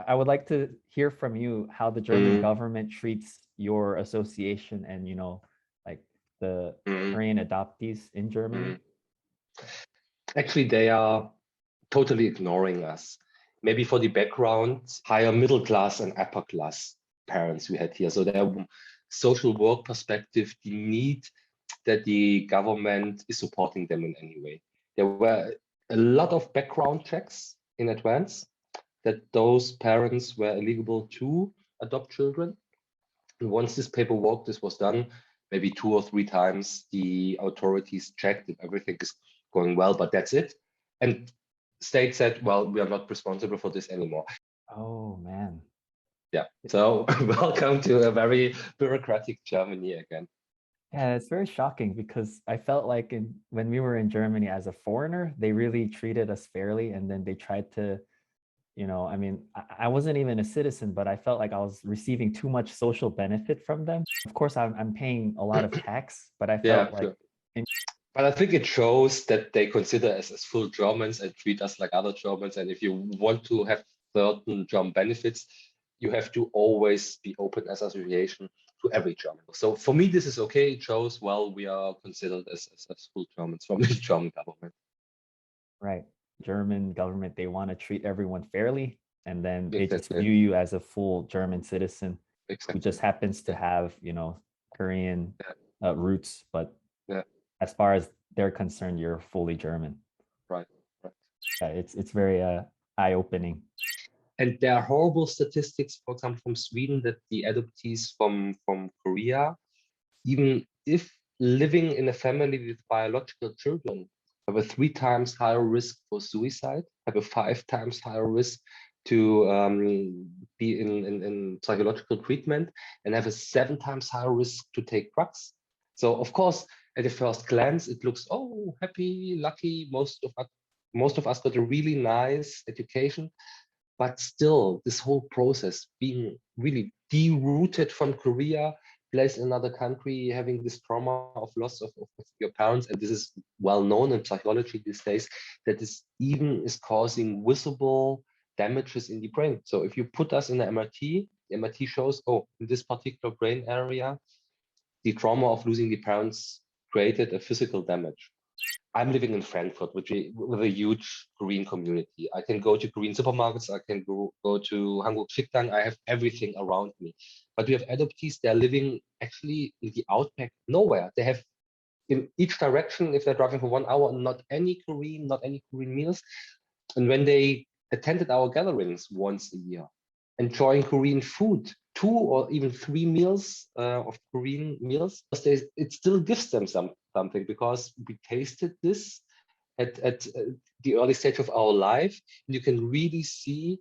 I would like to hear from you how the German government treats your association and, like the Korean adoptees in Germany. Actually, they are totally ignoring us. Maybe for the background, higher middle class and upper class parents we had here. So their social work perspective, the need that the government is supporting them in any way. There were a lot of background checks in advance that those parents were eligible to adopt children. And once this paperwork, this was done, maybe 2 or 3 times, the authorities checked if everything is going well, but that's it. And state said, well, we are not responsible for this anymore. Oh, man. Yeah, so welcome to a very bureaucratic Germany again. Yeah, it's very shocking because I felt like when we were in Germany as a foreigner, they really treated us fairly. And then they tried to, I wasn't even a citizen, but I felt like I was receiving too much social benefit from them. Of course, I'm paying a lot of tax, but I felt like... Sure. But I think it shows that they consider us as full Germans and treat us like other Germans. And if you want to have certain German benefits, you have to always be open as association to every German. So for me, this is okay. It shows, well, we are considered as full Germans from the German government. Right. German government, they want to treat everyone fairly. And then they just view you as a full German citizen who just happens to have, Korean roots. But as far as they're concerned, you're fully German. Right. Yeah, it's very eye-opening. And there are horrible statistics, for example, from Sweden, that the adoptees from Korea, even if living in a family with biological children, have a 3 times higher risk for suicide, have a 5 times higher risk to be in psychological treatment, and have a 7 times higher risk to take drugs. So, of course, at the first glance, it looks, oh, happy, lucky. Most of us got a really nice education. But still, this whole process, being really derooted from Korea, placed in another country, having this trauma of loss of your parents, and this is well known in psychology these days, that this even is causing visible damages in the brain. So if you put us in the MRT, the MRT shows, oh, in this particular brain area, the trauma of losing the parents created a physical damage. I'm living in Frankfurt, with a huge Korean community. I can go to Korean supermarkets. I can go to Hanguk Shikdang. I have everything around me. But we have adoptees. They're living actually in the outback, nowhere. They have in each direction, if they're driving for 1 hour, not any Korean meals. And when they attended our gatherings once a year, enjoying Korean food, 2 or even 3 meals of Korean meals, it still gives them something because we tasted this at the early stage of our life. You can really see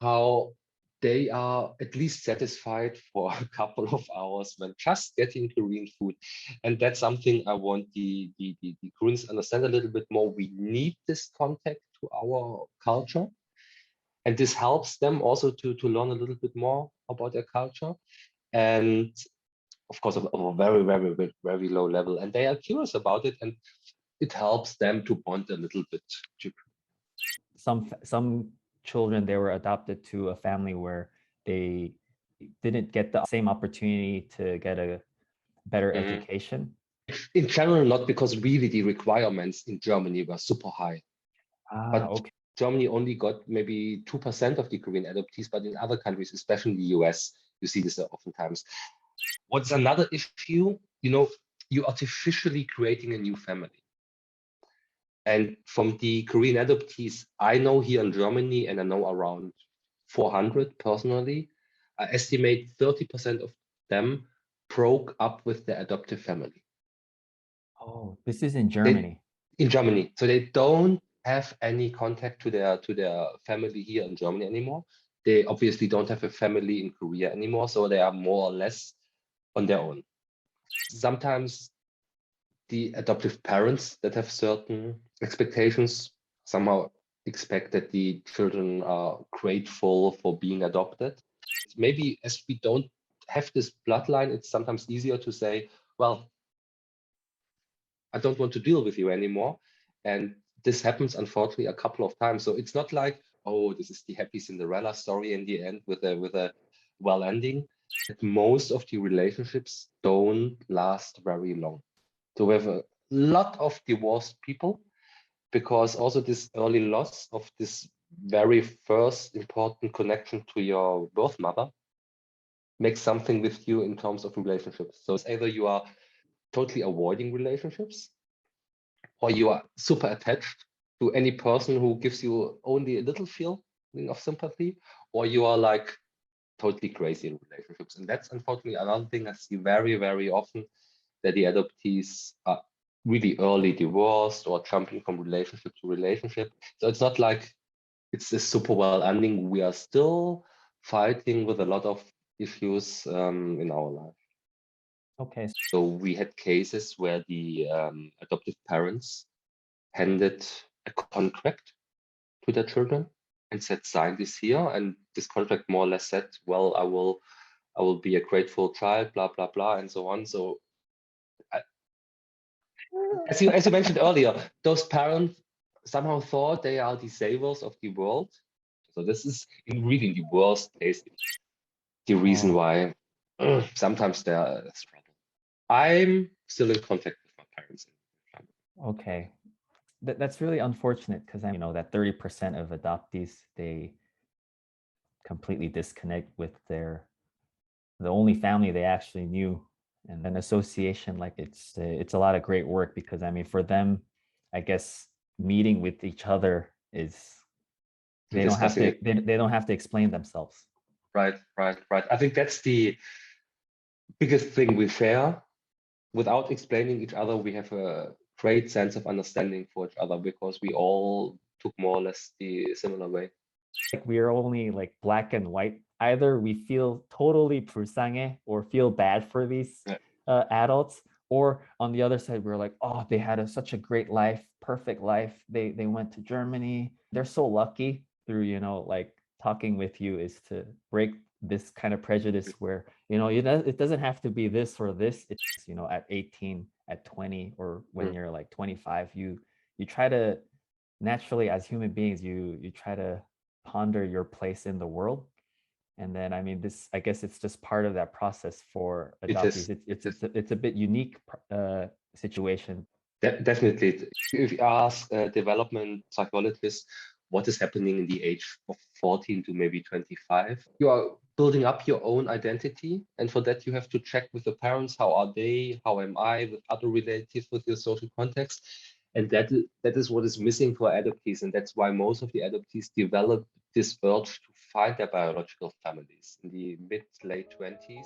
how they are at least satisfied for a couple of hours when just getting Korean food. And that's something I want the Koreans understand a little bit more. We need this contact to our culture. And this helps them also to learn a little bit more about their culture. And of course, of a very, very, very low level. And they are curious about it. And it helps them to bond a little bit. Some children, they were adopted to a family where they didn't get the same opportunity to get a better education. In general, not because really the requirements in Germany were super high. But okay. Germany only got maybe 2% of the Korean adoptees, but in other countries, especially the US, you see this oftentimes. What's another issue? You're artificially creating a new family. And from the Korean adoptees I know here in Germany, and I know around 400 personally, I estimate 30% of them broke up with their adoptive family. Oh, this is in Germany. In Germany. So they don't have any contact to their family here in Germany anymore. They obviously don't have a family in Korea anymore, so they are more or less on their own. Sometimes the adoptive parents that have certain expectations somehow expect that the children are grateful for being adopted. Maybe as we don't have this bloodline, it's sometimes easier to say, well, I don't want to deal with you anymore. And this happens, unfortunately, a couple of times. So it's not like oh, this is the happy Cinderella story in the end with a well ending. That most of the relationships don't last very long. So we have a lot of divorced people because also this early loss of this very first important connection to your birth mother makes something with you in terms of relationships. So it's either you are totally avoiding relationships or you are super attached to any person who gives you only a little feeling of sympathy, or you are like totally crazy in relationships. And that's unfortunately another thing I see very, very often, that the adoptees are really early divorced or jumping from relationship to relationship. So it's not like it's a super well ending. We are still fighting with a lot of issues in our life. Okay. So we had cases where the adoptive parents handed a contract to their children and said, sign this here. And this contract more or less said, well, I will be a grateful child, blah, blah, blah, and so on. So as you mentioned earlier, those parents somehow thought they are the savers of the world. So this is really the worst case. The reason why sometimes there are struggle. I'm still in contact with my parents. Okay. That's really unfortunate because I know that 30% of adoptees, they completely disconnect with the only family they actually knew. And an association, like it's a lot of great work because I mean for them, I guess meeting with each other is they don't have to they don't have to explain themselves. Right. I think that's the biggest thing we share. Without explaining each other, we have a great sense of understanding for each other because we all took more or less the similar way. Like we are only like black and white. Either we feel totally 불쌍해 or feel bad for these adults, or on the other side we're like, oh, they had such a great life, perfect life. They went to Germany. They're so lucky. Through like talking with you is to break this kind of prejudice where it doesn't have to be this or this. It's at 18, at 20, or when you're like 25, you try to naturally, as human beings, you try to ponder your place in the world. And then I mean I guess it's just part of that process for adoptees. It's a bit unique situation. Definitely. If you ask development psychologists what is happening in the age of 14 to maybe 25, you are building up your own identity. And for that, you have to check with the parents, how are they, how am I, with other relatives, with your social context. And that is what is missing for adoptees. And that's why most of the adoptees develop this urge to find their biological families in the mid-late 20s.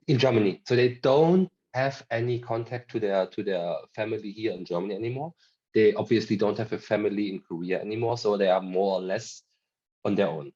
in Germany. So they don't have any contact to their family here in Germany anymore. They obviously don't have a family in Korea anymore, so they are more or less on their own.